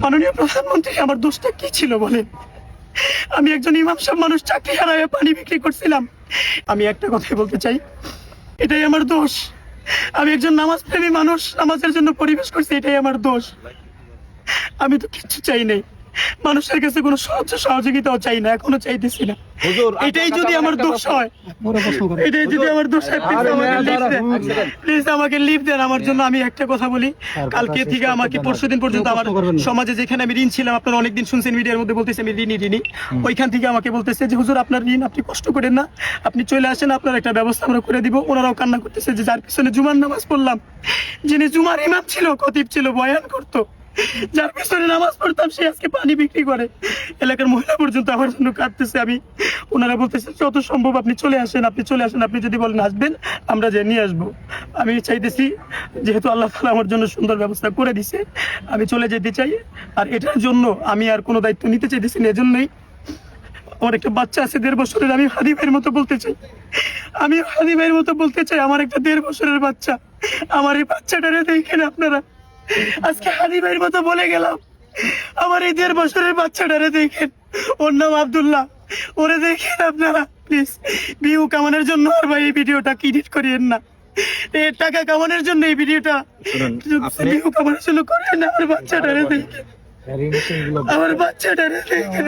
মাননীয় প্রধানমন্ত্রী, আমার দোষটা কি ছিল বলেন? আমি একজন ইমাম সাহেব মানুষ, চাকরি হারায় পানি বিক্রি করছিলাম। আমি একটা কথাই বলতে চাই, এটাই আমার দোষ। আমি একজন নামাজ প্রেমী মানুষ, নামাজের জন্য পরিবেশ করছি, এটাই আমার দোষ। আমি তো কিচ্ছু চাই নাই, মানুষের কাছে কোনো সহযোগিতাও চাই না, এখনো চাইতেছি না। এটাই যদি আমার দোষ হয়, এটাই যদি আমার দোষ হয়, প্লিজ আমাকে লিভ দেন। আমার জন্য আমি একটা কথা বলি, কালকে থেকে আমাকে পরশুদিন পর্যন্ত আমার সমাজে যেখানে আমি ঋণ ছিলাম, আপনারা অনেকদিন শুনছেন মিডিয়ার মধ্যে বলতেছে আমি ঋণী, ওইখান থেকে আমাকে বলতেছে যে হুজুর আপনার ঋণ, আপনি কষ্ট করেন না, আপনি চলে আসেন, আপনার একটা ব্যবস্থা আমরা করে দিব। ওনারাও কান্না করতেছে যে যার পিছনে জুমার নামাজ পড়লাম, যিনি জুমার ইমাম ছিল, খতিব ছিল, বয়ান করতো, যার পিছনে নামাজ পড়তাম, সে আজকে পানি বিক্রি করে। এলাকার মহিলা পর্যন্ত আমার জন্য কাঁদতেছে। আমি ওনারা বলতেছে যত সম্ভব আপনি চলে আসেন, আপনি চলে আসেন, আপনি যদি বলেন আসবেন আমরা যে নিয়ে আসবো। আমি চাইতেছি, যেহেতু আল্লাহ তাআলা আমার জন্য সুন্দর ব্যবস্থা করে দিছে, আমি চলে যেতে চাই। আর এটার জন্য আমি আর কোনো দায়িত্ব নিতে চাইতেছি না। এজন্যই আমার একটা বাচ্চা আছে 1.5 বছরের, আমি হাদি ভাইয়ের মতো বলতে চাই, আমার একটা 1.5 বছরের বাচ্চা। আমার এই বাচ্চাটারে দেখেন আপনারা, আজকে হাদি ভাইয়ের মতো বলে গেলাম, আমার এই 1.5 বছরের বাচ্চাটারে দেখেন, ওর নাম আব্দুল্লাহ, ওরে দেখেন আপনারা। প্লিজ ভিউ কামানোর জন্য আর ভাই এই ভিডিওটা এডিট করিয়েন না, এই টাকা কামানোর জন্য এই ভিডিওটা ভিউ কামানোর জন্য করেন না। আমার বাচ্চাটারে দেখেন, আমার বাচ্চাটারে দেখেন।